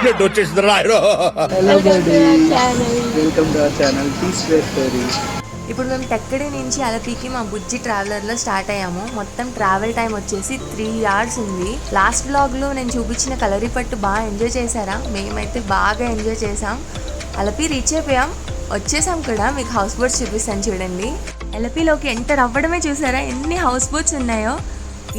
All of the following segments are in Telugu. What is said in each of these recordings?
బ్లడ్ వచ్చేసిందిరా. Hello buddy, welcome to our channel T square story. ఇప్పుడు మేము టెక్కడి నుంచి అలపికి మా బుజ్జి ట్రావెలర్లో స్టార్ట్ అయ్యాము. మొత్తం ట్రావెల్ టైం వచ్చేసి 3 hours ఉంది. లాస్ట్ బ్లాగ్లో నేను చూపించిన కలరిపట్టు బాగా ఎంజాయ్ చేశారా? మేమైతే బాగా ఎంజాయ్ చేసాం. అలపి రీచ్ అయిపోయాం, వచ్చేసాం కూడా. మీకు హౌస్ బోట్స్ చూపిస్తాను చూడండి. అలపిలోకి ఎంటర్ అవ్వడమే చూసారా ఎన్ని హౌస్ బోట్స్ ఉన్నాయో.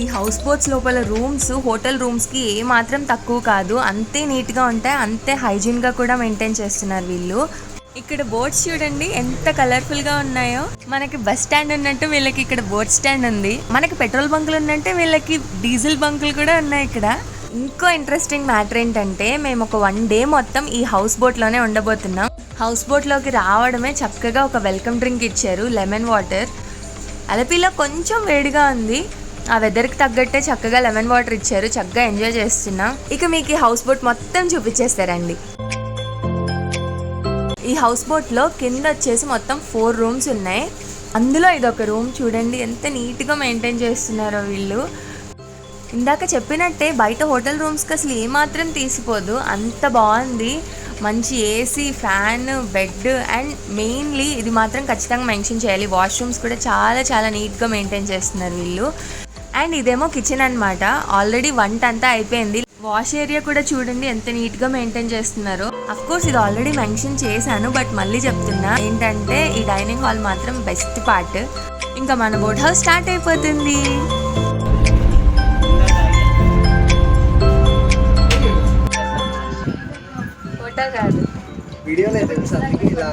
ఈ హౌస్ బోట్స్ లోపల రూమ్స్ హోటల్ రూమ్స్కి ఏమాత్రం తక్కువ కాదు. అంతే నీట్గా ఉంటాయి, అంతే హైజీన్గా కూడా మెయింటైన్ చేస్తున్నారు వీళ్ళు. ఇక్కడ బోట్స్ చూడండి ఎంత కలర్ఫుల్గా ఉన్నాయో. మనకి బస్ స్టాండ్ ఉన్నట్టు వీళ్ళకి ఇక్కడ బోట్ స్టాండ్ ఉంది. మనకి పెట్రోల్ బంకులు ఉన్నట్టే వీళ్ళకి డీజిల్ బంకులు కూడా ఉన్నాయి ఇక్కడ. ఇంకో ఇంట్రెస్టింగ్ మ్యాటర్ ఏంటంటే మేము ఒక 1 day మొత్తం ఈ హౌస్ బోట్లోనే ఉండబోతున్నాం. హౌస్ బోట్లోకి రావడమే చక్కగా ఒక వెల్కమ్ డ్రింక్ ఇచ్చారు, లెమన్ వాటర్. అలపిలో కొంచెం వేడిగా ఉంది, ఆ వెదర్కి తగ్గట్టే చక్కగా లెమన్ వాటర్ ఇచ్చారు. చక్కగా ఎంజాయ్ చేస్తున్నాం. ఇక మీకు ఈ హౌస్ బోట్ మొత్తం చూపించేస్తారండి. ఈ హౌస్ బోట్లో కింద వచ్చేసి మొత్తం 4 rooms ఉన్నాయి. అందులో ఇదొక రూమ్ చూడండి ఎంత నీట్గా మెయింటైన్ చేస్తున్నారో వీళ్ళు. ఇందాక చెప్పినట్టే బయట హోటల్ రూమ్స్కి అసలు ఏమాత్రం తీసిపోదు, అంత బాగుంది. మంచి AC, fan, bed and mainly ఇది మాత్రం ఖచ్చితంగా మెన్షన్ చేయాలి, వాష్రూమ్స్ కూడా చాలా చాలా నీట్గా మెయింటైన్ చేస్తున్నారు వీళ్ళు. అండ్ ఇదేమో కిచెన్ అనమాట. ఆల్రెడీ వంట అంతా అయిపోయింది. వాష్ ఏరియా కూడా చూడండి ఎంత నీట్గా మెయింటైన్ చేస్తున్నారో. అఫ్ కోర్స్ ఇది ఆల్రెడీ మెన్షన్ చేశాను, బట్ మళ్ళీ చెప్తున్నా ఏంటంటే ఈ డైనింగ్ హాల్ మాత్రం బెస్ట్ పార్ట్. ఇంకా మన బోట్ హౌస్ స్టార్ట్ అయిపోతుంది. ఫోటో కాదు, వీడియోలో తెలుసు అందుకే ఇలా.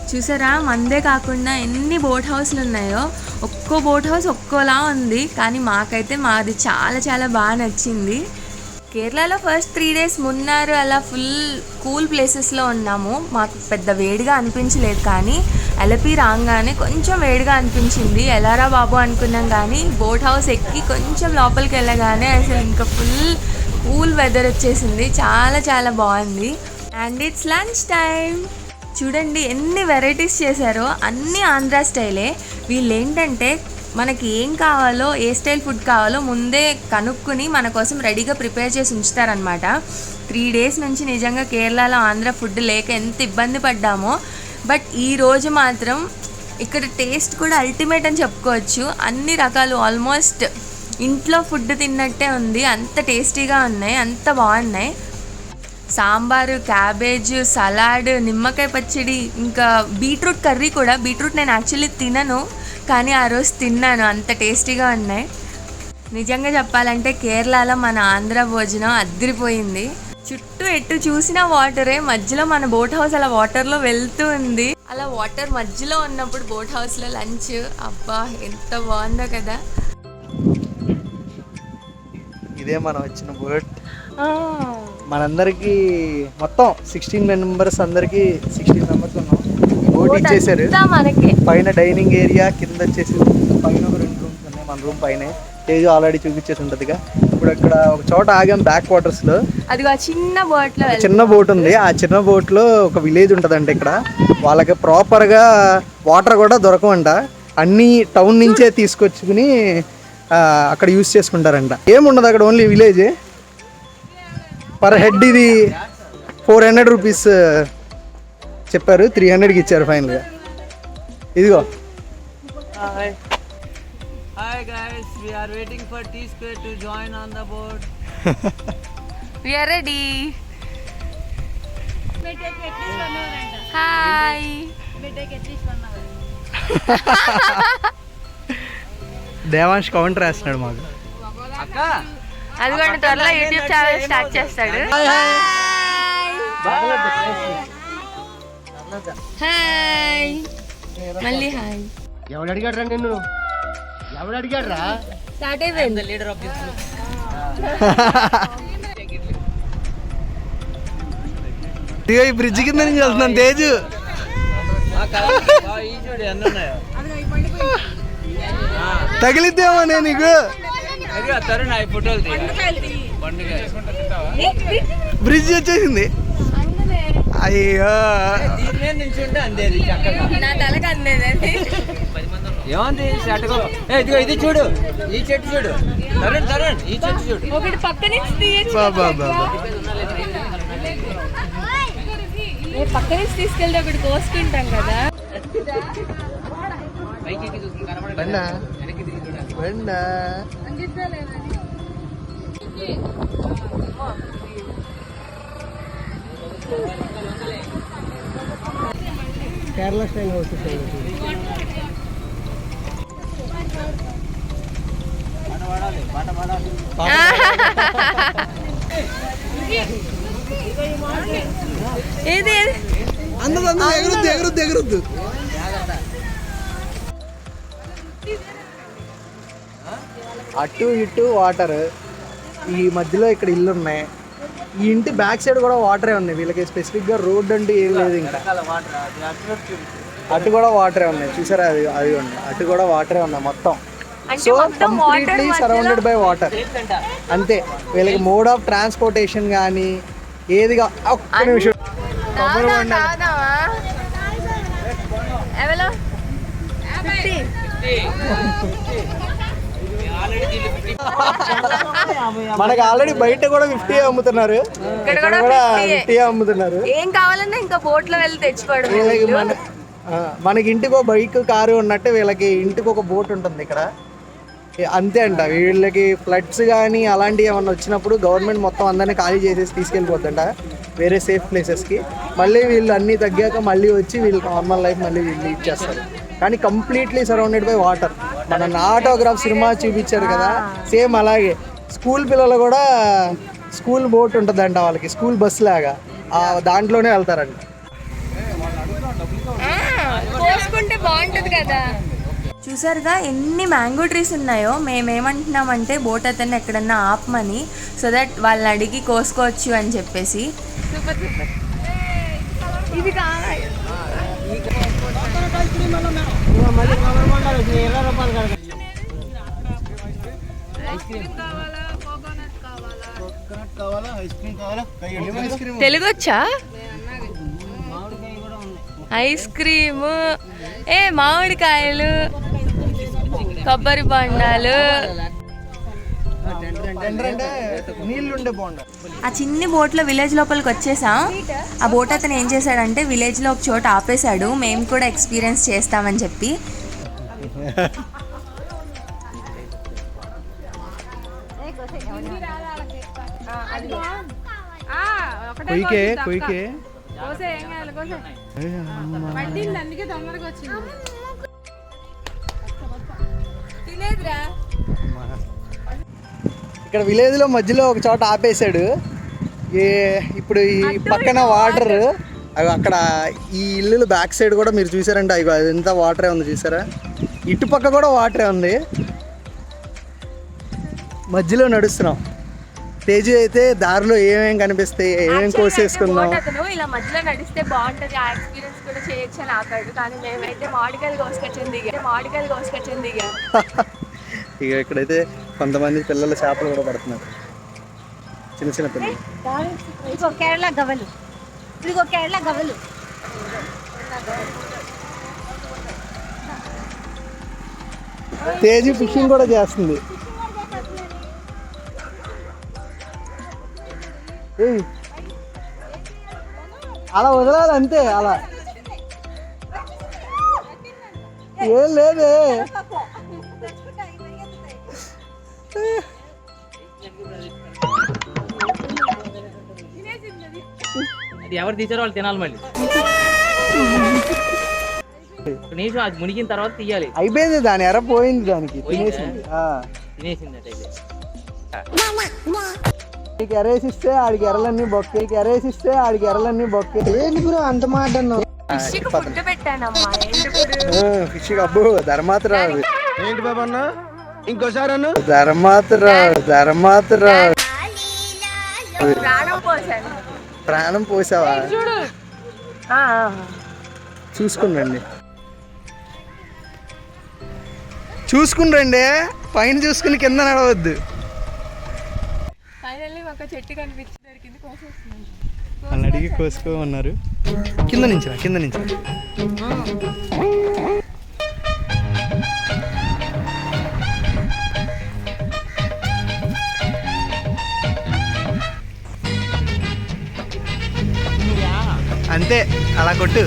చూసారా మందే కాకుండా ఎన్ని బోట్ హౌస్లు ఉన్నాయో. ఒక్కో బోట్ హౌస్ ఒక్కోలా ఉంది, కానీ మాకైతే మాది చాలా చాలా బాగా నచ్చింది. కేరళలో ఫస్ట్ 3 days మున్నారు అలా ఫుల్ కూల్ ప్లేసెస్లో ఉన్నాము. మాకు పెద్ద వేడిగా అనిపించలేదు, కానీ అలపి రాగానే కొంచెం వేడిగా అనిపించింది. ఎలారా బాబు అనుకున్నాం, కానీ బోట్ హౌస్ ఎక్కి కొంచెం లోపలికి వెళ్ళగానే అసలు ఇంకా ఫుల్ కూల్ వెదర్ వచ్చేసింది. చాలా చాలా బాగుంది. And it's lunch time. చూడండి ఎన్ని వెరైటీస్ చేశారో, అన్నీ ఆంధ్రా స్టైలే. వీళ్ళు ఏంటంటే మనకి ఏం కావాలో, ఏ స్టైల్ ఫుడ్ కావాలో ముందే కనుక్కుని మన కోసం రెడీగా ప్రిపేర్ చేసి ఉంచుతారనమాట. 3 days నుంచి నిజంగా కేరళలో ఆంధ్ర ఫుడ్ లేక ఎంత ఇబ్బంది పడ్డామో, బట్ ఈరోజు మాత్రం ఇక్కడ టేస్ట్ కూడా అల్టిమేట్ అని చెప్పుకోవచ్చు. అన్ని రకాలు ఆల్మోస్ట్ ఇంట్లో ఫుడ్ తిన్నట్టే ఉంది, అంత టేస్టీగా ఉన్నాయి, అంత బాగున్నాయి. సాంబారు, క్యాబేజ్, సలాడ్, నిమ్మకాయ పచ్చడి, ఇంకా బీట్రూట్ కర్రీ కూడా. బీట్రూట్ నేను యాక్చువల్లీ తినను, కానీ ఆ రోజు తిన్నాను, అంత టేస్టీగా ఉన్నాయి. నిజంగా చెప్పాలంటే కేరళలో మన ఆంధ్ర భోజనం అదిరిపోయింది. చుట్టూ ఎటు చూసినా వాటరే, మధ్యలో మన బోట్ హౌస్ అలా వాటర్లో వెళ్తూ ఉంది. అలా వాటర్ మధ్యలో ఉన్నప్పుడు బోట్ హౌస్లో లంచ్, అబ్బా ఎంత బాగుందో కదా. ఇదే మనం వచ్చిన బోట్. మనందరికి మొత్తం 16 members, అందరికి 16 members ఉన్నాం. బోట్ ఇచ్చేసారు. పైన డైనింగ్ ఏరియా, కింద వచ్చేసి పైన ఒక 2 rooms ఉన్నాయి. మన రూమ్ పైన తేజు ఆల్రెడీ చూపించేసి ఉంటుందిగా. ఇప్పుడు ఇక్కడ ఒక చోట ఆగాం బ్యాక్ వాటర్స్ లో. అది చిన్న బోట్ ఉంది. ఆ చిన్న బోట్ లో ఒక విలేజ్ ఉంటదంట. ఇక్కడ వాళ్ళకి ప్రాపర్ గా వాటర్ కూడా దొరకవంట, అన్ని టౌన్ నుంచే తీసుకొచ్చుకుని అక్కడ యూస్ చేసుకుంటారంట. ఏముండదు అక్కడ, ఓన్లీ విలేజ్. పర్ హెడ్ ఇది 400 rupees చెప్పారు, 300కి ఇచ్చారు ఫైనల్గా. ఇదిగో. Hi guys, we are waiting for T Square to join on the boat. We are ready. Hi. Devansh counter వేస్తున్నాడు మాకు. అదిగోండి త్వరలో యూట్యూబ్ ఛానల్ స్టార్ట్ చేస్తాడు. హాయ్. మళ్ళీ హాయ్. ఎవడు అడిగాడు రా నిన్ను? ఎవడు అడిగాడు రా? స్టార్ట్ అయిపోయింది. Leader of this group. ఈ బ్రిడ్జ్ కింద నుంచి వెళ్తున్నాను తేజు. తగిలిద్దేమో నేను నీకు. బ్రిడ్జ్ వచ్చేసింది. అయ్యో దీని మీద నుంచి ఉంటే అందేది చక్కగా. నా తలకు అందేది. ఏమంది చెట్టుకో? ఇదిగో ఇది చూడు, ఈ చెట్టు చూడు తరుణ్, తరుణ్ ఈ చెట్టు చూడు. ఒకటి పక్క నుంచి తీయచ్చు. పక్క నుంచి తీసుకెళ్తే ఒకటి కోసుకుంటాం కదా. కేరళ స్టైల్ హౌస్ ఏది ఎగురుద్దు ఎగురుద్దు ఎగురుద్దు. అటు ఇటు వాటర్, ఈ మధ్యలో ఇక్కడ ఇల్లు ఉన్నాయి. ఈ ఇంటి బ్యాక్ సైడ్ కూడా వాటరే ఉన్నాయి. వీళ్ళకి స్పెసిఫిక్గా రోడ్ అంటే ఏం లేదు. ఇంకా అటు కూడా వాటరే ఉన్నాయి. చూసారా, అది అది ఉంది. అటు కూడా వాటరే ఉన్నాయి మొత్తం. So completely surrounded by water. అంతే. వీళ్ళకి మోడ్ ఆఫ్ ట్రాన్స్పోర్టేషన్ కానీ ఏదిగా. ఒక్క నిమిషం. మనకి ఆల్రెడీ బయట కూడా 50 అమ్ముతున్నారు, ఇక్కడ కూడా 50 అమ్ముతున్నారు. ఏం కావాలన్నా ఇంకా బోట్ లో వెళ్ళి తెచ్చుకోవడం. వీళ్ళకి మనకి ఇంటికి ఒక బైక్ కారు ఉన్నట్టు వీళ్ళకి ఇంటికి ఒక బోట్ ఉంటుంది ఇక్కడ. అంతే అంట. వీళ్ళకి ఫ్లడ్స్ కానీ అలాంటివి ఏమన్నా వచ్చినప్పుడు గవర్నమెంట్ మొత్తం అందరినీ ఖాళీ చేసేసి తీసుకెళ్ళిపోతుంట వేరే సేఫ్ ప్లేసెస్కి. మళ్ళీ వీళ్ళు అన్నీ తగ్గాక మళ్ళీ వచ్చి వీళ్ళు నార్మల్ లైఫ్ మళ్ళీ లీడ్ చేస్తారు. కానీ కంప్లీట్లీ సరౌండెడ్ బై వాటర్. మన ఆటోగ్రాఫ్ సినిమా చూపించారు కదా, సేమ్ అలాగే. స్కూల్ పిల్లలు కూడా స్కూల్ బోట్ ఉంటుందంట వాళ్ళకి, స్కూల్ బస్ లాగా. దాంట్లోనే వెళ్తారంట. కోసుకుంటే బాగుంటుంది కదా. చూసారుగా ఎన్ని మ్యాంగో ట్రీస్ ఉన్నాయో. మేమేమంటున్నామంటే బోట్ అతన్ని ఎక్కడన్నా ఆపమని, సో దట్ వాళ్ళని అడిగి కోసుకోవచ్చు అని చెప్పేసి. Super super. ఇది కావాలి. తెలుగు వచ్చా? ఐస్ క్రీము, మామిడికాయలు, కొబ్బరి బొండాలు. ఆ చిన్ని బోట్లో విలేజ్ లోపలికి వచ్చేసాం. ఆ బోట్ అతను ఏం చేశాడంటే విలేజ్లో ఒక చోట ఆపేశాడు, మేము కూడా ఎక్స్పీరియన్స్ చేస్తామని చెప్పి. ఇక్కడ విలేజ్ లో మధ్యలో ఒక చోట ఆపేశాడు. ఇప్పుడు ఈ పక్కన వాటర్, అక్కడ ఈ ఇల్లు బ్యాక్ సైడ్ కూడా మీరు చూసారంటే అవి ఎంత వాటరే ఉంది చూసారా. ఇటు పక్క కూడా వాటరే ఉంది. మధ్యలో నడుస్తున్నాం. తేజు అయితే దారిలో ఏమేమి కనిపిస్తాయి, ఏమేమి కోసేసుకుందాం. ఇలా మధ్యలో నడిస్తే బాగుంటది, ఆ ఎక్స్పీరియన్స్ కూడా చేయొచ్చు అని ఆపాడు. కానీ మేమైతే మామిడికాయలు కోసుకొచ్చింది దిగా. ఇక ఇక్కడైతే కొంతమంది పిల్లలు చేపలు కూడా పడుతున్నారు, చిన్న చిన్న పిల్లలు. కేరళ గవ్వలు, కేరళ గవ్వలు. తేజు ఫిషింగ్ కూడా చేస్తుంది. అలా వదలాలి అంతే. అలా ఏం లేదే. అది ఎవరు తీసారో వాళ్ళు తినాలి. మళ్ళీ నీసు అది మునిగిన తర్వాత తీయాలి. అయిపోయింది, దాని ఎర పోయింది, దానికి తినేసింది. ఎరేసిస్తే ఆడికి ఎర్రలన్నీ బొక్కే, ఎరేసిస్తే ఆడికి ఎర్రలన్నీ బొక్కే. ఏంటి బ్రో అంత మాట అన్నావు? ఫిష్ అబ్బో ధర్మాత్రావు. ఏంటి బాబా అన్న ఇంకోసారి అన్న? ధర్మాత్రావు ప్రాణం పోసావా? చూసుకుని రండి, పైన చూసుకుని కింద నడవద్దు. ఫైనల్లీ ఒక చెట్టు కనిపించి దొరికింది, కోసేస్తున్నాం. వాళ్ళని అడిగి కోసుకోమన్నారు. కింద నుంచి అంతే, అలా కొట్టు.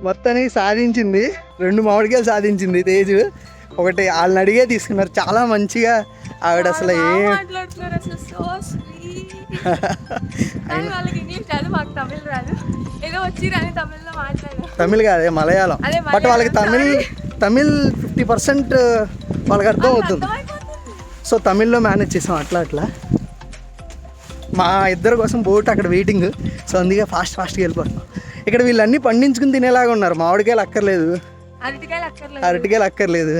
మొత్తానికి సాధించింది. 2 మామిడికాయలు సాధించింది తేజు. ఒకటి వాళ్ళని అడిగే తీసుకున్నారు. చాలా మంచిగా ఆవిడ అసలు తమిళ్ కాదే మలయాళం. బట్ వాళ్ళకి తమిళ్ 50% వాళ్ళకి అర్థం అవుతుంది. సో తమిళ్లో మేనేజ్ చేసాం అట్లా. మా ఇద్దరి కోసం బోట్ అక్కడ వెయిటింగ్. సో అందుకే ఫాస్ట్గా వెళ్ళిపోతున్నాం. ఇక్కడ వీళ్ళన్నీ పండించుకుని తినేలాగా ఉన్నారు. మామిడికాయలు అక్కర్లేదు, అరటికాయలు అక్కర్లేదు,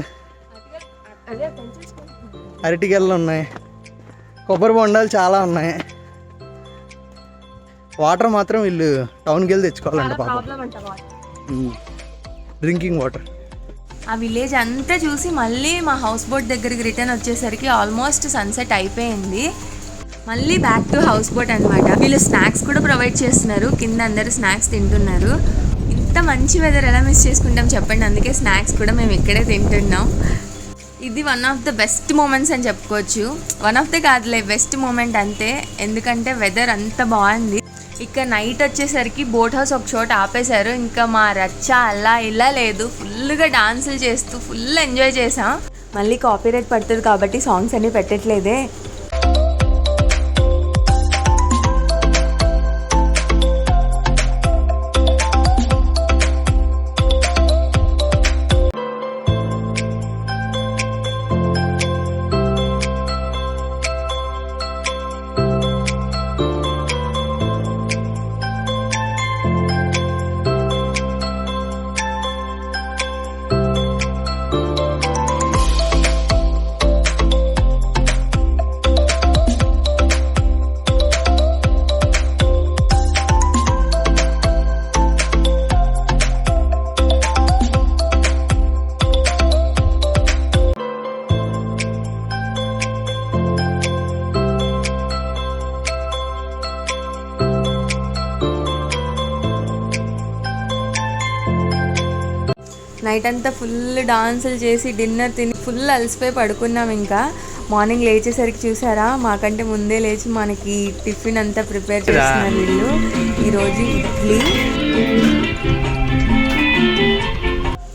అరటికాయలు ఉన్నాయి, కొబ్బరి బొండాలు చాలా ఉన్నాయి. వాటర్ మాత్రం వీళ్ళు టౌన్కి వెళ్ళి తెచ్చుకోవాలంట పాపం, డ్రింకింగ్ వాటర్. ఆ విలేజ్ అంతా చూసి మళ్ళీ మా హౌస్ బోట్ దగ్గరికి రిటర్న్ వచ్చేసరికి ఆల్మోస్ట్ సన్సెట్ అయిపోయింది. మళ్ళీ బ్యాక్ టు హౌస్ బోట్ అనమాట. వీళ్ళు స్నాక్స్ కూడా ప్రొవైడ్ చేస్తున్నారు. కింద అందరూ స్నాక్స్ తింటున్నారు. ఇంత మంచి వెదర్ ఎలా మిస్ చేసుకుంటాం చెప్పండి. అందుకే స్నాక్స్ కూడా మేము ఇక్కడే తింటున్నాం. ఇది one of the best moments అని చెప్పుకోవచ్చు. వన్ ఆఫ్ ద కాదులే, బెస్ట్ మూమెంట్ అంతే. ఎందుకంటే వెదర్ అంత బాగుంది. ఇక నైట్ వచ్చేసరికి బోట్ హౌస్ ఒక చోట ఆపేశారు. ఇంకా మా రచ్చ అలా ఇలా లేదు, ఫుల్గా డాన్సులు చేస్తూ ఫుల్ ఎంజాయ్ చేసాం. మళ్ళీ కాపీరైట్ పడుతుంది కాబట్టి సాంగ్స్ అన్నీ పెట్టట్లేదే. నైట్ అంతా ఫుల్ డాన్సులు చేసి డిన్నర్ తిని ఫుల్ అలసిపోయి పడుకున్నాం. ఇంకా మార్నింగ్ లేచేసరికి చూసారా, మాకంటే ముందే లేచి మనకి టిఫిన్ అంతా ప్రిపేర్ చేస్తున్నారు వీళ్ళు. ఈరోజు ఇడ్లీ.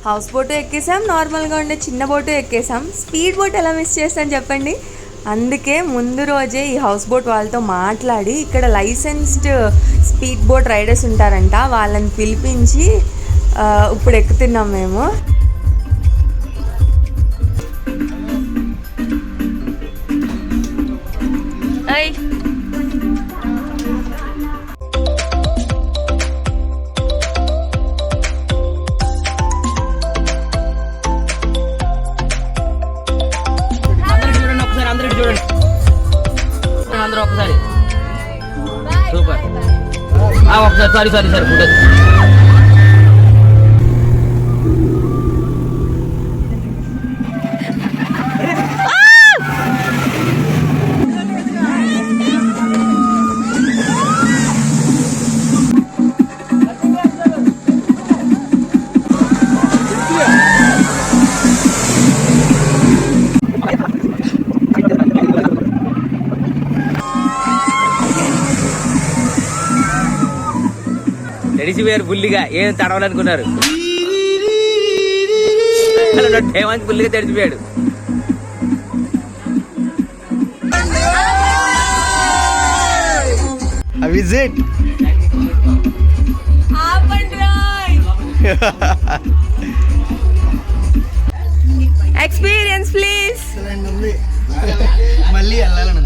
హౌస్ బోటు ఎక్కేసాం, నార్మల్గా ఉండే చిన్న బోటు ఎక్కేసాం. స్పీడ్ బోట్ ఎలా మిస్ చేస్తాను చెప్పండి. అందుకే ముందు రోజే ఈ హౌస్ బోట్ వాళ్ళతో మాట్లాడి ఇక్కడ లైసెన్స్డ్ స్పీడ్ బోట్ రైడర్స్ ఉంటారంట, వాళ్ళని పిలిపించి ఇప్పుడు ఎక్కుతున్నాం మేము. అందరూ ఒకసారి సూపర్. ఒకసారి సారీ ఫోటో. తడిసిపోయారు బుల్లిగా, ఏం తడవాలనుకున్నారు. హేమంత్ బుల్లిగా తడిసిపోయాడు. Visit experience please. మళ్ళీ వెళ్ళాలని